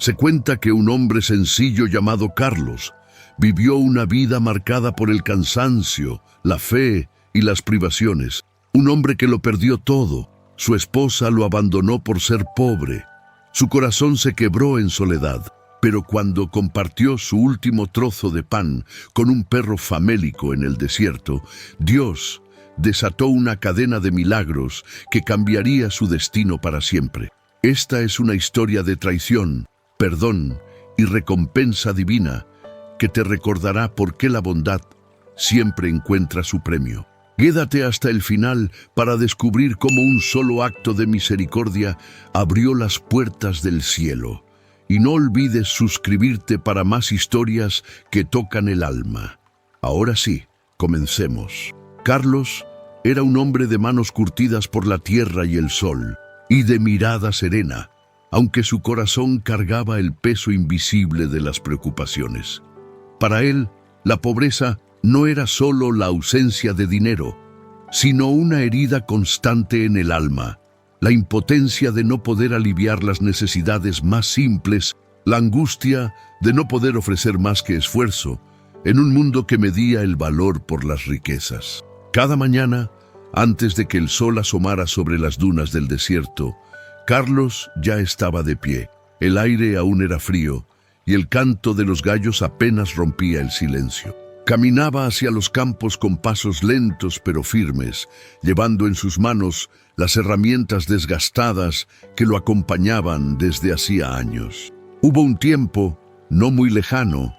Se cuenta que un hombre sencillo llamado Carlos vivió una vida marcada por el cansancio, la fe y las privaciones. Un hombre que lo perdió todo. Su esposa lo abandonó por ser pobre. Su corazón se quebró en soledad. Pero cuando compartió su último trozo de pan con un perro famélico en el desierto, Dios desató una cadena de milagros que cambiaría su destino para siempre. Esta es una historia de traición, perdón y recompensa divina que te recordará por qué la bondad siempre encuentra su premio. Quédate hasta el final para descubrir cómo un solo acto de misericordia abrió las puertas del cielo. Y no olvides suscribirte para más historias que tocan el alma. Ahora sí, comencemos. Carlos era un hombre de manos curtidas por la tierra y el sol, y de mirada serena, aunque su corazón cargaba el peso invisible de las preocupaciones. Para él, la pobreza no era solo la ausencia de dinero, sino una herida constante en el alma, la impotencia de no poder aliviar las necesidades más simples, la angustia de no poder ofrecer más que esfuerzo, en un mundo que medía el valor por las riquezas. Cada mañana, antes de que el sol asomara sobre las dunas del desierto, Carlos ya estaba de pie. El aire aún era frío y el canto de los gallos apenas rompía el silencio. Caminaba hacia los campos con pasos lentos pero firmes, llevando en sus manos las herramientas desgastadas que lo acompañaban desde hacía años. Hubo un tiempo, no muy lejano,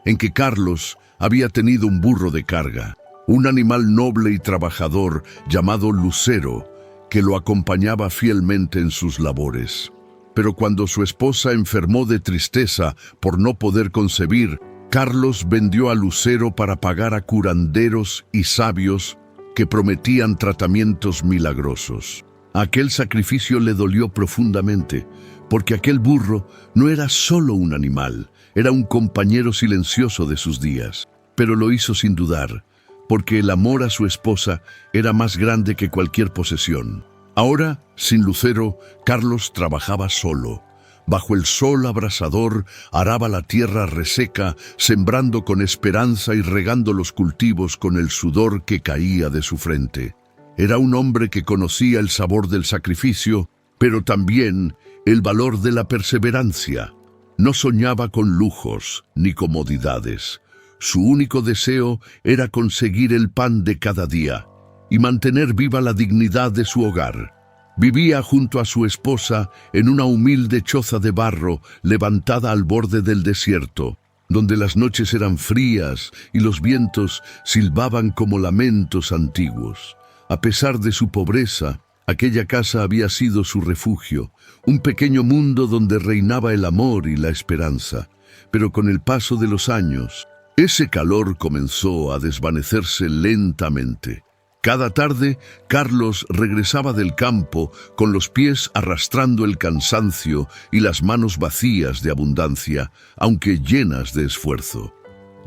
en que Carlos había tenido un burro de carga, un animal noble y trabajador llamado Lucero, que lo acompañaba fielmente en sus labores. Pero cuando su esposa enfermó de tristeza por no poder concebir, Carlos vendió a Lucero para pagar a curanderos y sabios que prometían tratamientos milagrosos. Aquel sacrificio le dolió profundamente, porque aquel burro no era solo un animal, era un compañero silencioso de sus días. Pero lo hizo sin dudar, porque el amor a su esposa era más grande que cualquier posesión. Ahora, sin Lucero, Carlos trabajaba solo. Bajo el sol abrasador, araba la tierra reseca, sembrando con esperanza y regando los cultivos con el sudor que caía de su frente. Era un hombre que conocía el sabor del sacrificio, pero también el valor de la perseverancia. No soñaba con lujos ni comodidades. Su único deseo era conseguir el pan de cada día y mantener viva la dignidad de su hogar. Vivía junto a su esposa en una humilde choza de barro levantada al borde del desierto, donde las noches eran frías y los vientos silbaban como lamentos antiguos. A pesar de su pobreza, aquella casa había sido su refugio, un pequeño mundo donde reinaba el amor y la esperanza. Pero con el paso de los años, ese calor comenzó a desvanecerse lentamente. Cada tarde, Carlos regresaba del campo con los pies arrastrando el cansancio y las manos vacías de abundancia, aunque llenas de esfuerzo.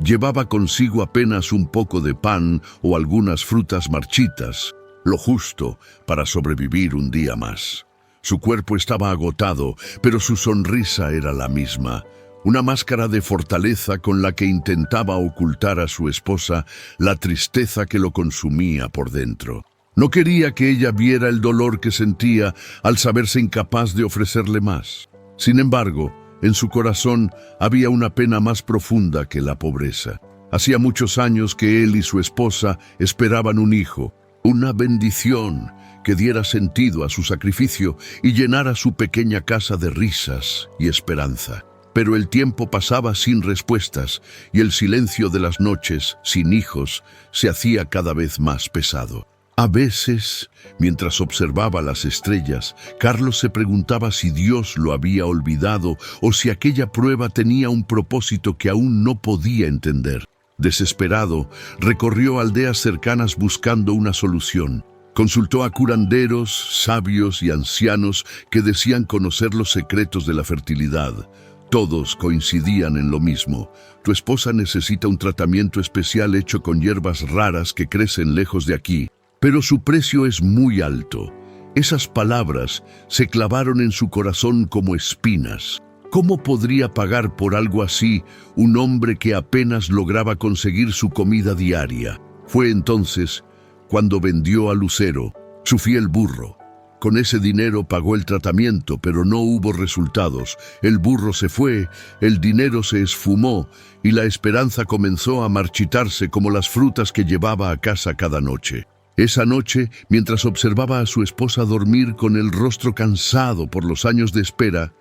Llevaba consigo apenas un poco de pan o algunas frutas marchitas, lo justo para sobrevivir un día más. Su cuerpo estaba agotado, pero su sonrisa era la misma. Una máscara de fortaleza con la que intentaba ocultar a su esposa la tristeza que lo consumía por dentro. No quería que ella viera el dolor que sentía al saberse incapaz de ofrecerle más. Sin embargo, en su corazón había una pena más profunda que la pobreza. Hacía muchos años que él y su esposa esperaban un hijo, una bendición que diera sentido a su sacrificio y llenara su pequeña casa de risas y esperanza. Pero el tiempo pasaba sin respuestas y el silencio de las noches, sin hijos, se hacía cada vez más pesado. A veces, mientras observaba las estrellas, Carlos se preguntaba si Dios lo había olvidado o si aquella prueba tenía un propósito que aún no podía entender. Desesperado, recorrió aldeas cercanas buscando una solución. Consultó a curanderos, sabios y ancianos que decían conocer los secretos de la fertilidad. Todos coincidían en lo mismo. Tu esposa necesita un tratamiento especial hecho con hierbas raras que crecen lejos de aquí, pero su precio es muy alto. Esas palabras se clavaron en su corazón como espinas. ¿Cómo podría pagar por algo así un hombre que apenas lograba conseguir su comida diaria? Fue entonces cuando vendió a Lucero, su fiel burro. Con ese dinero pagó el tratamiento, pero no hubo resultados. El burro se fue, el dinero se esfumó y la esperanza comenzó a marchitarse como las frutas que llevaba a casa cada noche. Esa noche, mientras observaba a su esposa dormir con el rostro cansado por los años de espera,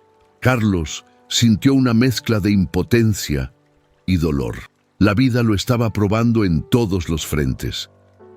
Carlos sintió una mezcla de impotencia y dolor. La vida lo estaba probando en todos los frentes.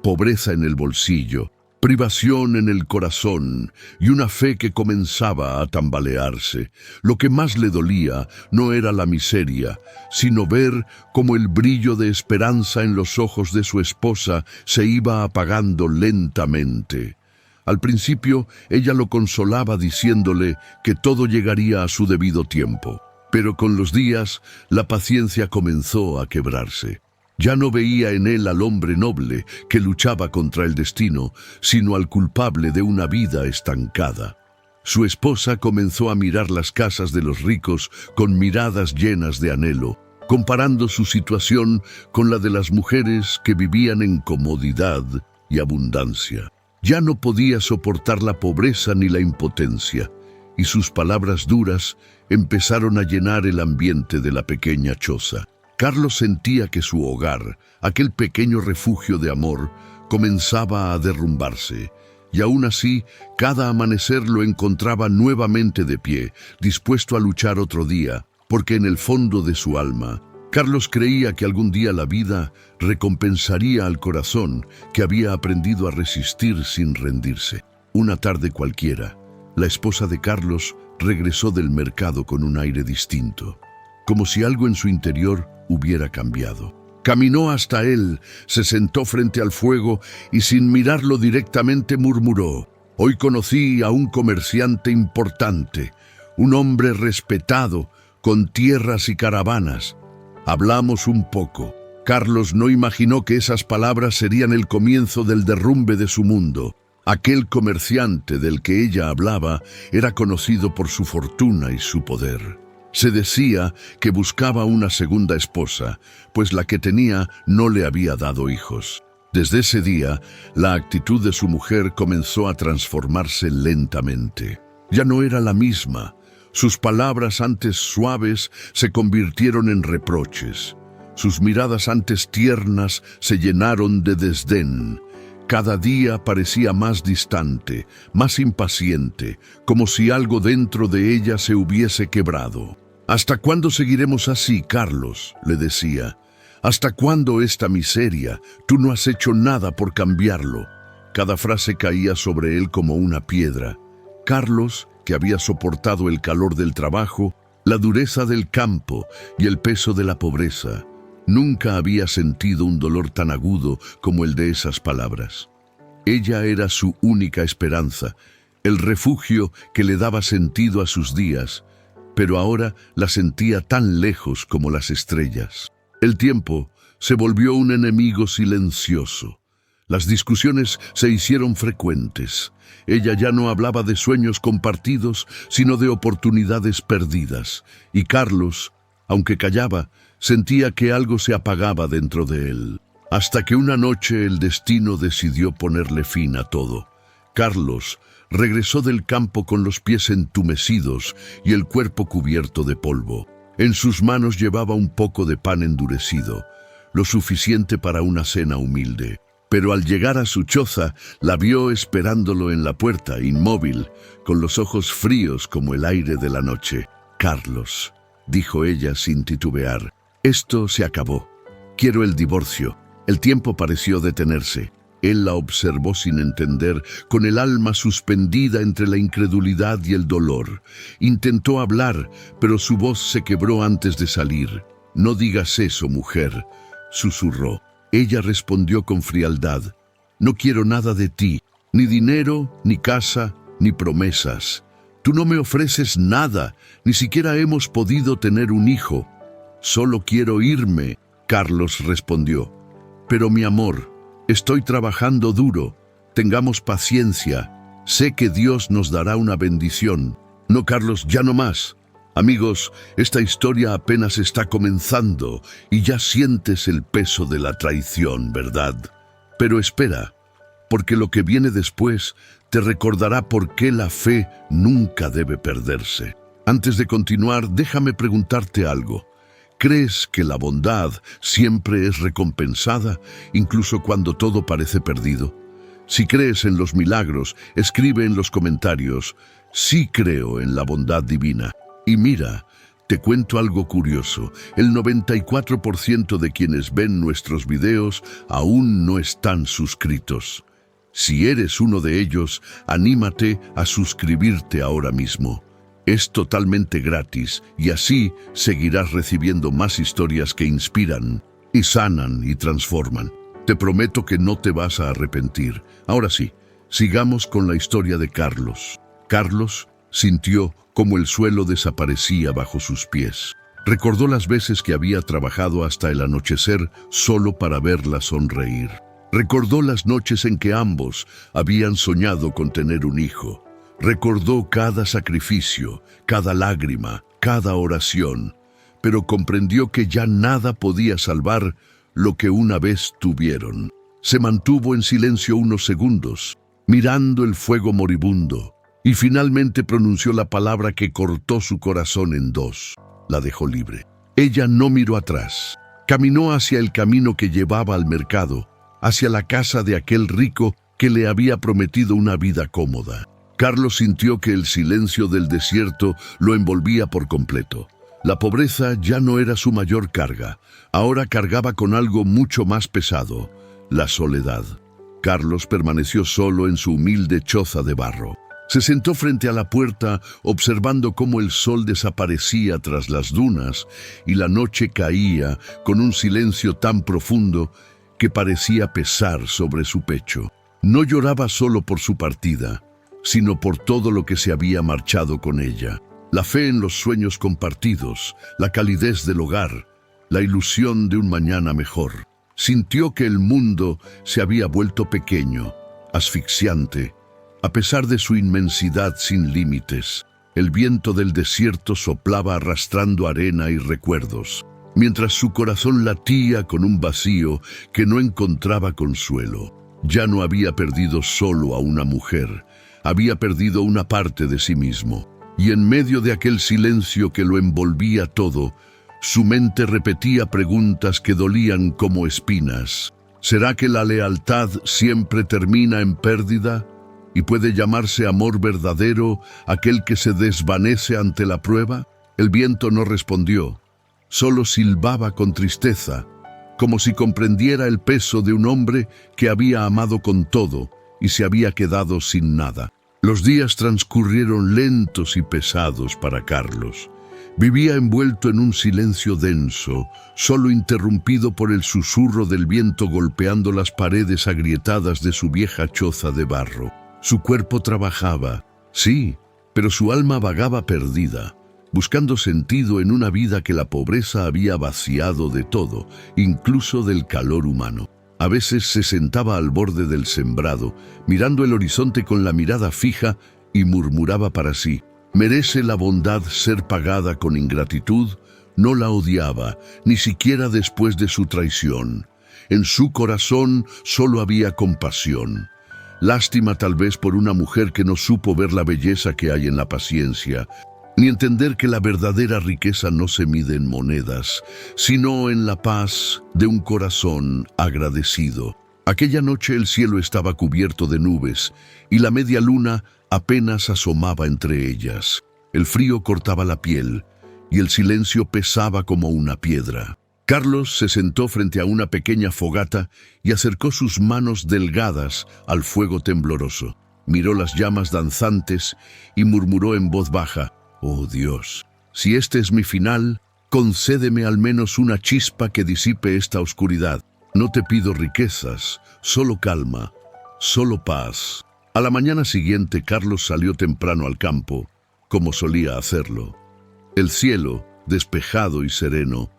Pobreza en el bolsillo, privación en el corazón y una fe que comenzaba a tambalearse. Lo que más le dolía no era la miseria, sino ver cómo el brillo de esperanza en los ojos de su esposa se iba apagando lentamente. Al principio, ella lo consolaba diciéndole que todo llegaría a su debido tiempo. Pero con los días, la paciencia comenzó a quebrarse. Ya no veía en él al hombre noble que luchaba contra el destino, sino al culpable de una vida estancada. Su esposa comenzó a mirar las casas de los ricos con miradas llenas de anhelo, comparando su situación con la de las mujeres que vivían en comodidad y abundancia. Ya no podía soportar la pobreza ni la impotencia, y sus palabras duras empezaron a llenar el ambiente de la pequeña choza. Carlos sentía que su hogar, aquel pequeño refugio de amor, comenzaba a derrumbarse, y aún así, cada amanecer lo encontraba nuevamente de pie, dispuesto a luchar otro día, porque en el fondo de su alma, Carlos creía que algún día la vida recompensaría al corazón que había aprendido a resistir sin rendirse. Una tarde cualquiera, la esposa de Carlos regresó del mercado con un aire distinto, como si algo en su interior hubiera cambiado. Caminó hasta él, se sentó frente al fuego y sin mirarlo directamente murmuró: «Hoy conocí a un comerciante importante, un hombre respetado, con tierras y caravanas. Hablamos un poco». Carlos no imaginó que esas palabras serían el comienzo del derrumbe de su mundo. Aquel comerciante del que ella hablaba era conocido por su fortuna y su poder. Se decía que buscaba una segunda esposa, pues la que tenía no le había dado hijos. Desde ese día, la actitud de su mujer comenzó a transformarse lentamente. Ya no era la misma. Sus palabras antes suaves se convirtieron en reproches. Sus miradas antes tiernas se llenaron de desdén. Cada día parecía más distante, más impaciente, como si algo dentro de ella se hubiese quebrado. «¿Hasta cuándo seguiremos así, Carlos?», le decía. «¿Hasta cuándo esta miseria? Tú no has hecho nada por cambiarlo». Cada frase caía sobre él como una piedra. Carlos, que había soportado el calor del trabajo, la dureza del campo y el peso de la pobreza, nunca había sentido un dolor tan agudo como el de esas palabras. Ella era su única esperanza, el refugio que le daba sentido a sus días, pero ahora la sentía tan lejos como las estrellas. El tiempo se volvió un enemigo silencioso. Las discusiones se hicieron frecuentes. Ella ya no hablaba de sueños compartidos, sino de oportunidades perdidas. Y Carlos, aunque callaba, sentía que algo se apagaba dentro de él. Hasta que una noche el destino decidió ponerle fin a todo. Carlos regresó del campo con los pies entumecidos y el cuerpo cubierto de polvo. En sus manos llevaba un poco de pan endurecido, lo suficiente para una cena humilde. Pero al llegar a su choza, la vio esperándolo en la puerta, inmóvil, con los ojos fríos como el aire de la noche. «Carlos», dijo ella sin titubear, «esto se acabó. Quiero el divorcio». El tiempo pareció detenerse. Él la observó sin entender, con el alma suspendida entre la incredulidad y el dolor. Intentó hablar, pero su voz se quebró antes de salir. «No digas eso, mujer», susurró. Ella respondió con frialdad: «No quiero nada de ti, ni dinero, ni casa, ni promesas. Tú no me ofreces nada, ni siquiera hemos podido tener un hijo». «Solo quiero irme», Carlos respondió. «Pero mi amor, estoy trabajando duro. Tengamos paciencia. Sé que Dios nos dará una bendición». «No, Carlos, ya no más. Amigos, esta historia apenas está comenzando y ya sientes el peso de la traición, ¿verdad? Pero espera, porque lo que viene después te recordará por qué la fe nunca debe perderse. Antes de continuar, déjame preguntarte algo. ¿Crees que la bondad siempre es recompensada, incluso cuando todo parece perdido? Si crees en los milagros, escribe en los comentarios, sí creo en la bondad divina. Y mira, te cuento algo curioso, el 94% de quienes ven nuestros videos aún no están suscritos. Si eres uno de ellos, anímate a suscribirte ahora mismo. Es totalmente gratis y así seguirás recibiendo más historias que inspiran y sanan y transforman. Te prometo que no te vas a arrepentir. Ahora sí, sigamos con la historia de Carlos. Carlos sintió como el suelo desaparecía bajo sus pies. Recordó las veces que había trabajado hasta el anochecer solo para verla sonreír. Recordó las noches en que ambos habían soñado con tener un hijo. Recordó cada sacrificio, cada lágrima, cada oración, pero comprendió que ya nada podía salvar lo que una vez tuvieron. Se mantuvo en silencio unos segundos, mirando el fuego moribundo, y finalmente pronunció la palabra que cortó su corazón en dos. La dejó libre. Ella no miró atrás. Caminó hacia el camino que llevaba al mercado, hacia la casa de aquel rico que le había prometido una vida cómoda. Carlos sintió que el silencio del desierto lo envolvía por completo. La pobreza ya no era su mayor carga. Ahora cargaba con algo mucho más pesado, la soledad. Carlos permaneció solo en su humilde choza de barro. Se sentó frente a la puerta, observando cómo el sol desaparecía tras las dunas y la noche caía con un silencio tan profundo que parecía pesar sobre su pecho. No lloraba solo por su partida, sino por todo lo que se había marchado con ella. La fe en los sueños compartidos, la calidez del hogar, la ilusión de un mañana mejor. Sintió que el mundo se había vuelto pequeño, asfixiante, a pesar de su inmensidad sin límites. El viento del desierto soplaba arrastrando arena y recuerdos, mientras su corazón latía con un vacío que no encontraba consuelo. Ya no había perdido solo a una mujer, había perdido una parte de sí mismo. Y en medio de aquel silencio que lo envolvía todo, su mente repetía preguntas que dolían como espinas. ¿Será que la lealtad siempre termina en pérdida? ¿Y puede llamarse amor verdadero aquel que se desvanece ante la prueba? El viento no respondió, solo silbaba con tristeza, como si comprendiera el peso de un hombre que había amado con todo y se había quedado sin nada. Los días transcurrieron lentos y pesados para Carlos. Vivía envuelto en un silencio denso, solo interrumpido por el susurro del viento golpeando las paredes agrietadas de su vieja choza de barro. Su cuerpo trabajaba, sí, pero su alma vagaba perdida, buscando sentido en una vida que la pobreza había vaciado de todo, incluso del calor humano. A veces se sentaba al borde del sembrado, mirando el horizonte con la mirada fija y murmuraba para sí, ¿merece la bondad ser pagada con ingratitud? No la odiaba, ni siquiera después de su traición. En su corazón solo había compasión. Lástima tal vez por una mujer que no supo ver la belleza que hay en la paciencia, ni entender que la verdadera riqueza no se mide en monedas, sino en la paz de un corazón agradecido. Aquella noche el cielo estaba cubierto de nubes y la media luna apenas asomaba entre ellas. El frío cortaba la piel y el silencio pesaba como una piedra. Carlos se sentó frente a una pequeña fogata y acercó sus manos delgadas al fuego tembloroso. Miró las llamas danzantes y murmuró en voz baja, «Oh Dios, si este es mi final, concédeme al menos una chispa que disipe esta oscuridad. No te pido riquezas, solo calma, solo paz». A la mañana siguiente, Carlos salió temprano al campo, como solía hacerlo. El cielo, despejado y sereno,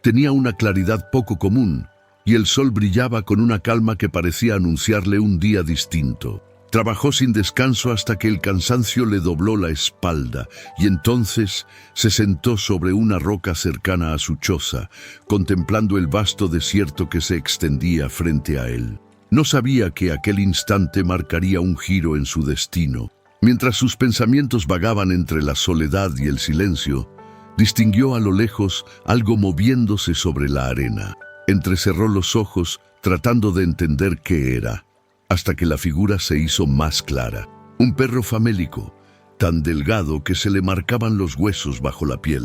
tenía una claridad poco común, y el sol brillaba con una calma que parecía anunciarle un día distinto. Trabajó sin descanso hasta que el cansancio le dobló la espalda y entonces se sentó sobre una roca cercana a su choza, contemplando el vasto desierto que se extendía frente a él. No sabía que aquel instante marcaría un giro en su destino. Mientras sus pensamientos vagaban entre la soledad y el silencio, distinguió a lo lejos algo moviéndose sobre la arena. Entrecerró los ojos tratando de entender qué era, hasta que la figura se hizo más clara. Un perro famélico, tan delgado que se le marcaban los huesos bajo la piel,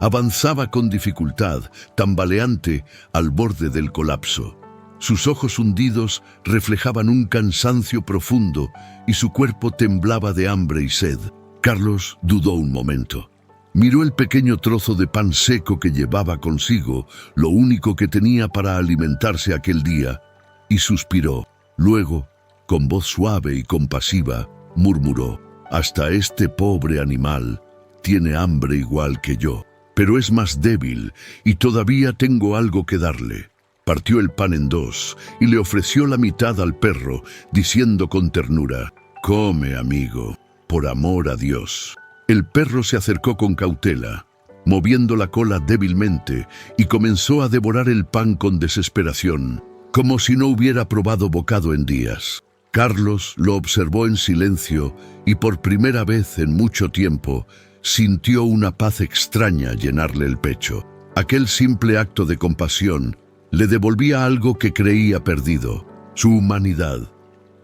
avanzaba con dificultad, tambaleante, al borde del colapso. Sus ojos hundidos reflejaban un cansancio profundo y su cuerpo temblaba de hambre y sed. Carlos dudó un momento. Miró el pequeño trozo de pan seco que llevaba consigo, lo único que tenía para alimentarse aquel día, y suspiró. Luego, con voz suave y compasiva, murmuró: «Hasta este pobre animal tiene hambre igual que yo, pero es más débil y todavía tengo algo que darle». Partió el pan en dos y le ofreció la mitad al perro, diciendo con ternura: «Come, amigo, por amor a Dios». El perro se acercó con cautela, moviendo la cola débilmente, y comenzó a devorar el pan con desesperación, como si no hubiera probado bocado en días. Carlos lo observó en silencio y por primera vez en mucho tiempo sintió una paz extraña llenarle el pecho. Aquel simple acto de compasión le devolvía algo que creía perdido: su humanidad.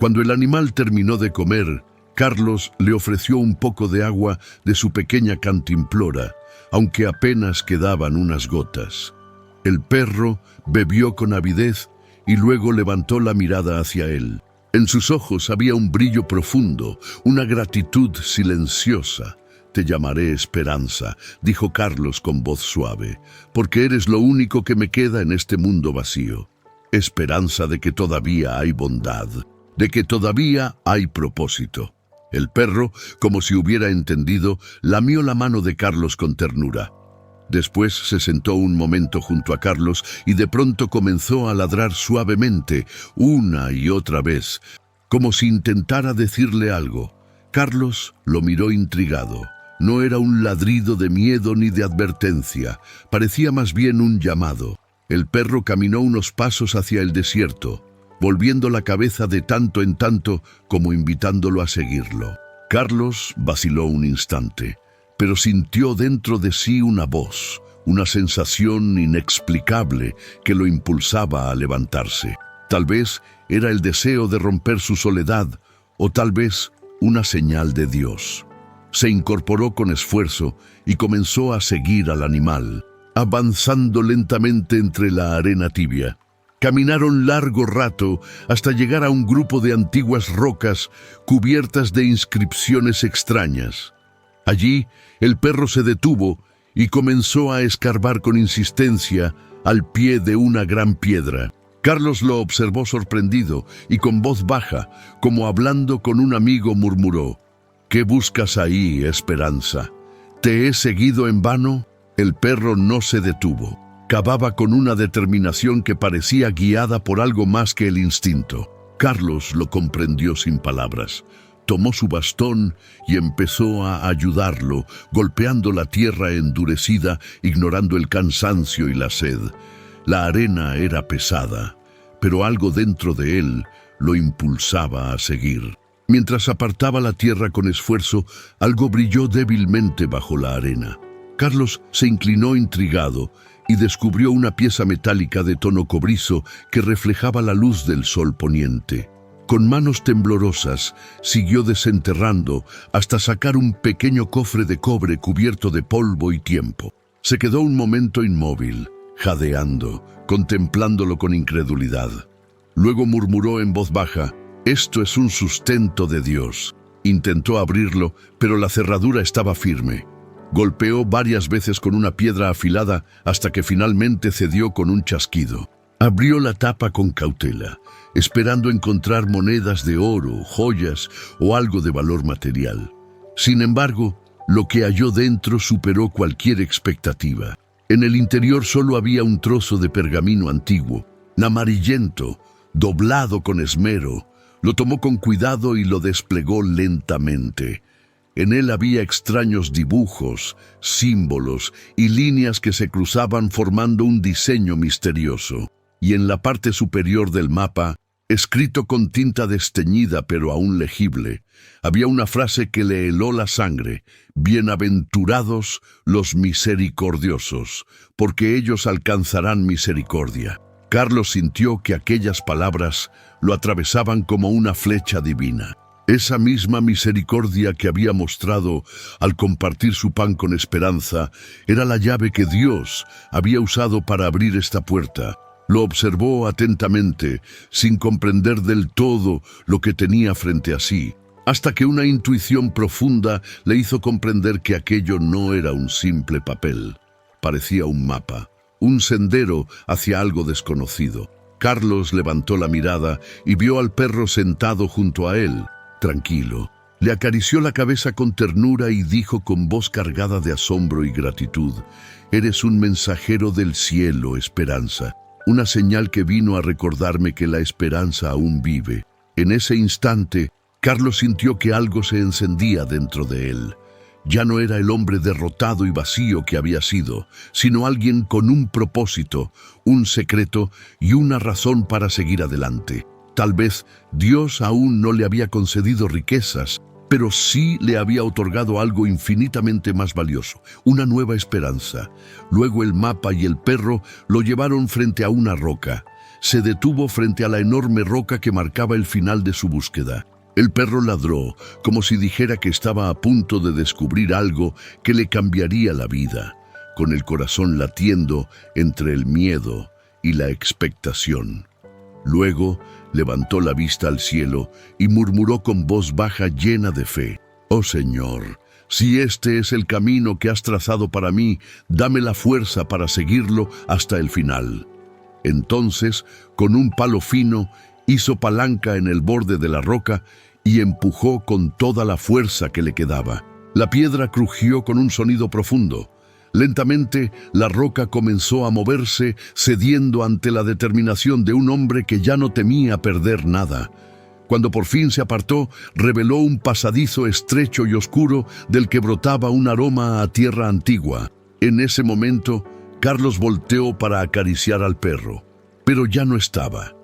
Cuando el animal terminó de comer, Carlos le ofreció un poco de agua de su pequeña cantimplora, aunque apenas quedaban unas gotas. El perro bebió con avidez y luego levantó la mirada hacia él. En sus ojos había un brillo profundo, una gratitud silenciosa. «Te llamaré Esperanza», dijo Carlos con voz suave, «porque eres lo único que me queda en este mundo vacío. Esperanza de que todavía hay bondad, de que todavía hay propósito». El perro, como si hubiera entendido, lamió la mano de Carlos con ternura. Después se sentó un momento junto a Carlos y de pronto comenzó a ladrar suavemente, una y otra vez, como si intentara decirle algo. Carlos lo miró intrigado. No era un ladrido de miedo ni de advertencia, parecía más bien un llamado. El perro caminó unos pasos hacia el desierto, volviendo la cabeza de tanto en tanto como invitándolo a seguirlo. Carlos vaciló un instante, pero sintió dentro de sí una voz, una sensación inexplicable que lo impulsaba a levantarse. Tal vez era el deseo de romper su soledad, o tal vez una señal de Dios. Se incorporó con esfuerzo y comenzó a seguir al animal, avanzando lentamente entre la arena tibia. Caminaron largo rato hasta llegar a un grupo de antiguas rocas cubiertas de inscripciones extrañas. Allí, el perro se detuvo y comenzó a escarbar con insistencia al pie de una gran piedra. Carlos lo observó sorprendido y con voz baja, como hablando con un amigo, murmuró: «¿Qué buscas ahí, Esperanza? ¿Te he seguido en vano?». El perro no se detuvo. Cavaba con una determinación que parecía guiada por algo más que el instinto. Carlos lo comprendió sin palabras. Tomó su bastón y empezó a ayudarlo, golpeando la tierra endurecida, ignorando el cansancio y la sed. La arena era pesada, pero algo dentro de él lo impulsaba a seguir. Mientras apartaba la tierra con esfuerzo, algo brilló débilmente bajo la arena. Carlos se inclinó intrigado y descubrió una pieza metálica de tono cobrizo que reflejaba la luz del sol poniente. Con manos temblorosas, siguió desenterrando hasta sacar un pequeño cofre de cobre cubierto de polvo y tiempo. Se quedó un momento inmóvil, jadeando, contemplándolo con incredulidad. Luego murmuró en voz baja: «Esto es un sustento de Dios». Intentó abrirlo, pero la cerradura estaba firme. Golpeó varias veces con una piedra afilada hasta que finalmente cedió con un chasquido. Abrió la tapa con cautela, esperando encontrar monedas de oro, joyas o algo de valor material. Sin embargo, lo que halló dentro superó cualquier expectativa. En el interior solo había un trozo de pergamino antiguo, amarillento, doblado con esmero, Lo tomó con cuidado y lo desplegó lentamente. En él había extraños dibujos, símbolos y líneas que se cruzaban formando un diseño misterioso. Y en la parte superior del mapa, escrito con tinta desteñida pero aún legible, había una frase que le heló la sangre: «Bienaventurados los misericordiosos, porque ellos alcanzarán misericordia». Carlos sintió que aquellas palabras lo atravesaban como una flecha divina. Esa misma misericordia que había mostrado al compartir su pan con Esperanza era la llave que Dios había usado para abrir esta puerta. Lo observó atentamente, sin comprender del todo lo que tenía frente a sí, hasta que una intuición profunda le hizo comprender que aquello no era un simple papel. Parecía un mapa, un sendero hacia algo desconocido. Carlos levantó la mirada y vio al perro sentado junto a él, tranquilo. Le acarició la cabeza con ternura y dijo con voz cargada de asombro y gratitud: «Eres un mensajero del cielo, Esperanza. Una señal que vino a recordarme que la esperanza aún vive». En ese instante, Carlos sintió que algo se encendía dentro de él. Ya no era el hombre derrotado y vacío que había sido, sino alguien con un propósito, un secreto y una razón para seguir adelante. Tal vez Dios aún no le había concedido riquezas, pero sí le había otorgado algo infinitamente más valioso, una nueva esperanza. Luego el mapa y el perro lo llevaron frente a una roca. Se detuvo frente a la enorme roca que marcaba el final de su búsqueda. El perro ladró, como si dijera que estaba a punto de descubrir algo que le cambiaría la vida, con el corazón latiendo entre el miedo y la expectación. Luego levantó la vista al cielo y murmuró con voz baja llena de fe: «Oh Señor, si este es el camino que has trazado para mí, dame la fuerza para seguirlo hasta el final». Entonces, con un palo fino, hizo palanca en el borde de la roca y empujó con toda la fuerza que le quedaba. La piedra crujió con un sonido profundo. Lentamente, la roca comenzó a moverse, cediendo ante la determinación de un hombre que ya no temía perder nada. Cuando por fin se apartó, reveló un pasadizo estrecho y oscuro del que brotaba un aroma a tierra antigua. En ese momento, Carlos volteó para acariciar al perro, pero ya no estaba.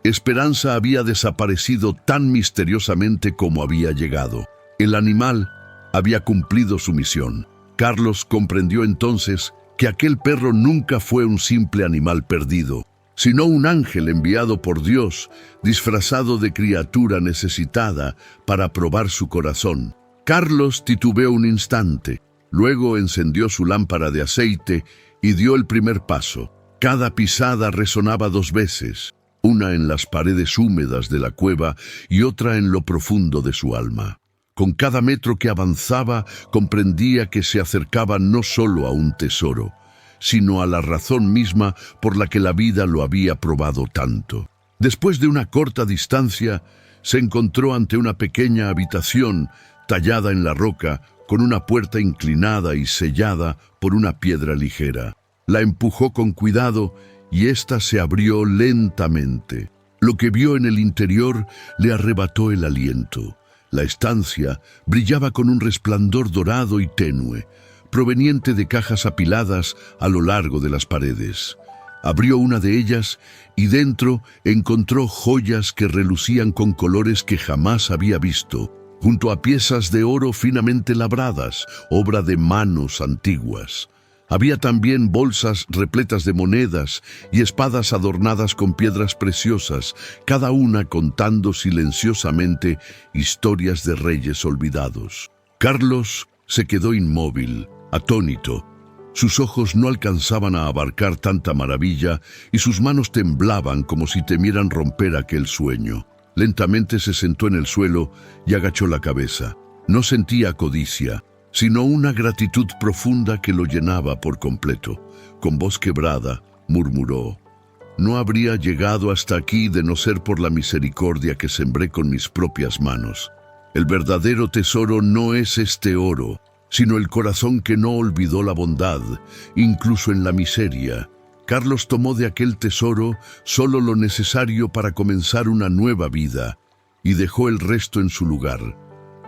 Esperanza había desaparecido tan misteriosamente como había llegado. El animal había cumplido su misión. Carlos comprendió entonces que aquel perro nunca fue un simple animal perdido, sino un ángel enviado por Dios, disfrazado de criatura necesitada para probar su corazón. Carlos titubeó un instante, luego encendió su lámpara de aceite y dio el primer paso. Cada pisada resonaba 2 veces, una en las paredes húmedas de la cueva y otra en lo profundo de su alma. Con cada metro que avanzaba, comprendía que se acercaba no solo a un tesoro, sino a la razón misma por la que la vida lo había probado tanto. Después de una corta distancia, se encontró ante una pequeña habitación tallada en la roca, con una puerta inclinada y sellada por una piedra ligera. La empujó con cuidado y ésta se abrió lentamente. Lo que vio en el interior le arrebató el aliento. La estancia brillaba con un resplandor dorado y tenue, proveniente de cajas apiladas a lo largo de las paredes. Abrió una de ellas y dentro encontró joyas que relucían con colores que jamás había visto, junto a piezas de oro finamente labradas, obra de manos antiguas. Había también bolsas repletas de monedas y espadas adornadas con piedras preciosas, cada una contando silenciosamente historias de reyes olvidados. Carlos se quedó inmóvil, atónito. Sus ojos no alcanzaban a abarcar tanta maravilla y sus manos temblaban como si temieran romper aquel sueño. Lentamente se sentó en el suelo y agachó la cabeza. No sentía codicia, sino una gratitud profunda que lo llenaba por completo. Con voz quebrada, murmuró: «No habría llegado hasta aquí de no ser por la misericordia que sembré con mis propias manos. El verdadero tesoro no es este oro, sino el corazón que no olvidó la bondad, incluso en la miseria». Carlos tomó de aquel tesoro solo lo necesario para comenzar una nueva vida, y dejó el resto en su lugar,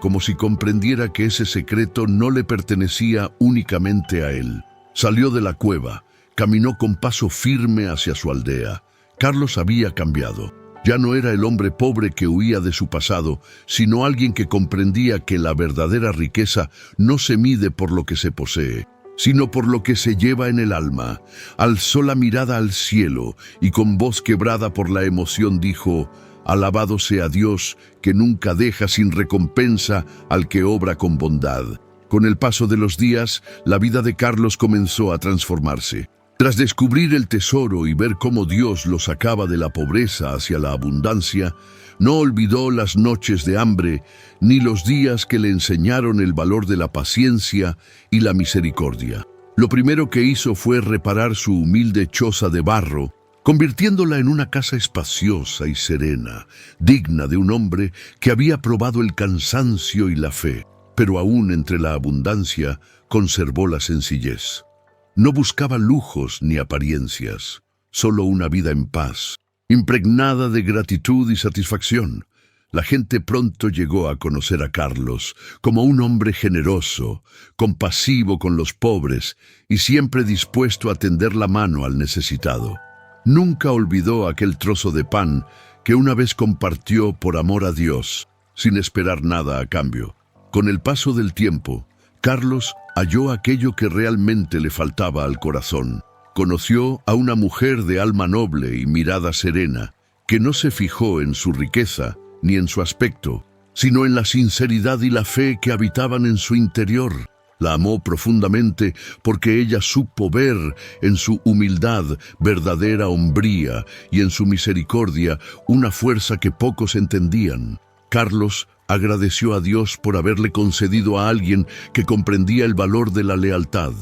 como si comprendiera que ese secreto no le pertenecía únicamente a él. Salió de la cueva, caminó con paso firme hacia su aldea. Carlos había cambiado. Ya no era el hombre pobre que huía de su pasado, sino alguien que comprendía que la verdadera riqueza no se mide por lo que se posee, sino por lo que se lleva en el alma. Alzó la mirada al cielo y con voz quebrada por la emoción dijo: «Alabado sea Dios, que nunca deja sin recompensa al que obra con bondad». Con el paso de los días, la vida de Carlos comenzó a transformarse. Tras descubrir el tesoro y ver cómo Dios lo sacaba de la pobreza hacia la abundancia, no olvidó las noches de hambre, ni los días que le enseñaron el valor de la paciencia y la misericordia. Lo primero que hizo fue reparar su humilde choza de barro, convirtiéndola en una casa espaciosa y serena, digna de un hombre que había probado el cansancio y la fe, pero aún entre la abundancia conservó la sencillez. No buscaba lujos ni apariencias, solo una vida en paz, impregnada de gratitud y satisfacción. La gente pronto llegó a conocer a Carlos como un hombre generoso, compasivo con los pobres y siempre dispuesto a tender la mano al necesitado. Nunca olvidó aquel trozo de pan que una vez compartió por amor a Dios, sin esperar nada a cambio. Con el paso del tiempo, Carlos halló aquello que realmente le faltaba al corazón. Conoció a una mujer de alma noble y mirada serena, que no se fijó en su riqueza ni en su aspecto, sino en la sinceridad y la fe que habitaban en su interior. La amó profundamente porque ella supo ver en su humildad verdadera hombría y en su misericordia una fuerza que pocos entendían. Carlos agradeció a Dios por haberle concedido a alguien que comprendía el valor de la lealtad.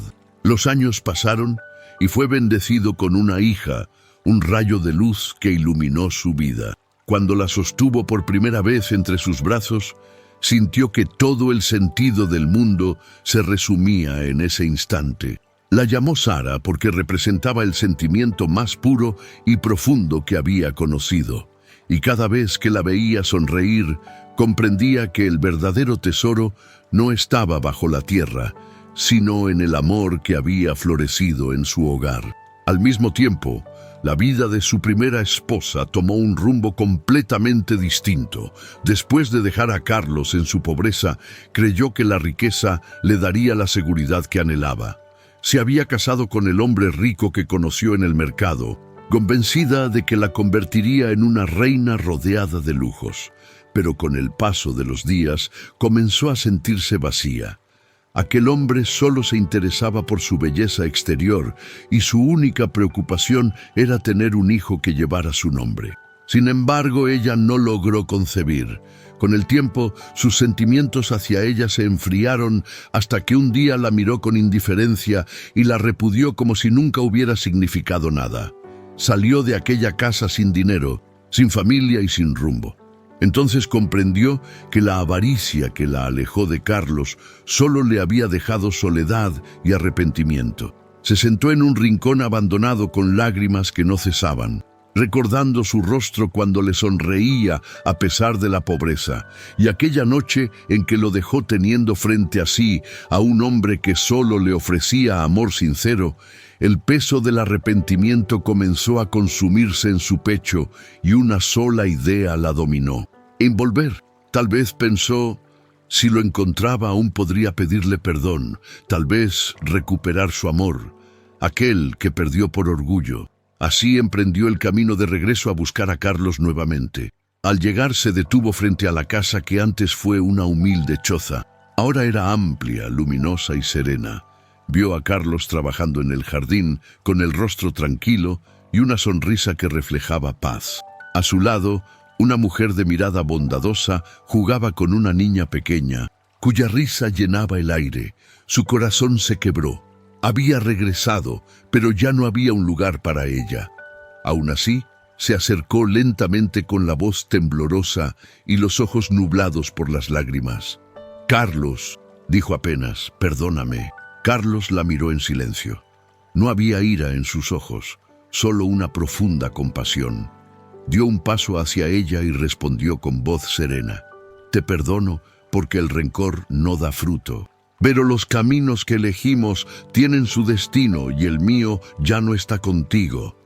Los años pasaron y fue bendecido con una hija, un rayo de luz que iluminó su vida. Cuando la sostuvo por primera vez entre sus brazos, sintió que todo el sentido del mundo se resumía en ese instante. La llamó Sara porque representaba el sentimiento más puro y profundo que había conocido. Y cada vez que la veía sonreír, comprendía que el verdadero tesoro no estaba bajo la tierra, sino en el amor que había florecido en su hogar. Al mismo tiempo, la vida de su primera esposa tomó un rumbo completamente distinto. Después de dejar a Carlos en su pobreza, creyó que la riqueza le daría la seguridad que anhelaba. Se había casado con el hombre rico que conoció en el mercado, convencida de que la convertiría en una reina rodeada de lujos. Pero con el paso de los días comenzó a sentirse vacía. Aquel hombre solo se interesaba por su belleza exterior y su única preocupación era tener un hijo que llevara su nombre. Sin embargo, ella no logró concebir. Con el tiempo, sus sentimientos hacia ella se enfriaron hasta que un día la miró con indiferencia y la repudió como si nunca hubiera significado nada. Salió de aquella casa sin dinero, sin familia y sin rumbo. Entonces comprendió que la avaricia que la alejó de Carlos solo le había dejado soledad y arrepentimiento. Se sentó en un rincón abandonado con lágrimas que no cesaban, recordando su rostro cuando le sonreía a pesar de la pobreza, y aquella noche en que lo dejó teniendo frente a sí a un hombre que solo le ofrecía amor sincero. El peso del arrepentimiento comenzó a consumirse en su pecho y una sola idea la dominó: en volver. Tal vez pensó, si lo encontraba aún podría pedirle perdón, tal vez recuperar su amor, aquel que perdió por orgullo. Así emprendió el camino de regreso a buscar a Carlos nuevamente. Al llegar se detuvo frente a la casa que antes fue una humilde choza. Ahora era amplia, luminosa y serena. Vio a Carlos trabajando en el jardín, con el rostro tranquilo y una sonrisa que reflejaba paz. A su lado, una mujer de mirada bondadosa jugaba con una niña pequeña, cuya risa llenaba el aire. Su corazón se quebró. Había regresado, pero ya no había un lugar para ella. Aún así, se acercó lentamente con la voz temblorosa y los ojos nublados por las lágrimas. «Carlos», dijo apenas, «perdóname». Carlos la miró en silencio. No había ira en sus ojos, solo una profunda compasión. Dio un paso hacia ella y respondió con voz serena: «Te perdono porque el rencor no da fruto. Pero los caminos que elegimos tienen su destino y el mío ya no está contigo».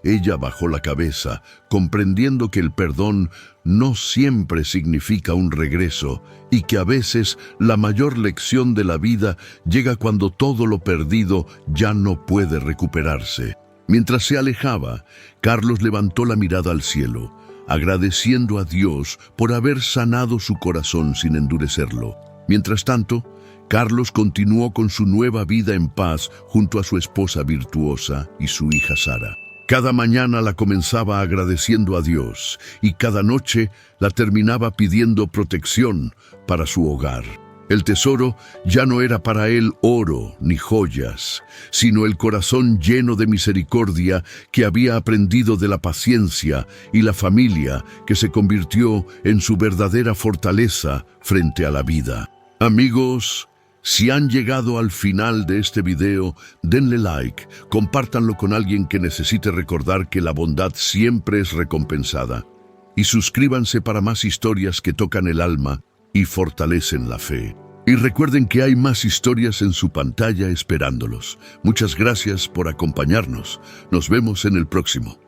Ella bajó la cabeza, comprendiendo que el perdón no siempre significa un regreso y que a veces la mayor lección de la vida llega cuando todo lo perdido ya no puede recuperarse. Mientras se alejaba, Carlos levantó la mirada al cielo, agradeciendo a Dios por haber sanado su corazón sin endurecerlo. Mientras tanto, Carlos continuó con su nueva vida en paz junto a su esposa virtuosa y su hija Sara. Cada mañana la comenzaba agradeciendo a Dios y cada noche la terminaba pidiendo protección para su hogar. El tesoro ya no era para él oro ni joyas, sino el corazón lleno de misericordia que había aprendido de la paciencia y la familia que se convirtió en su verdadera fortaleza frente a la vida. Amigos, si han llegado al final de este video, denle like, compártanlo con alguien que necesite recordar que la bondad siempre es recompensada. Y suscríbanse para más historias que tocan el alma y fortalecen la fe. Y recuerden que hay más historias en su pantalla esperándolos. Muchas gracias por acompañarnos. Nos vemos en el próximo.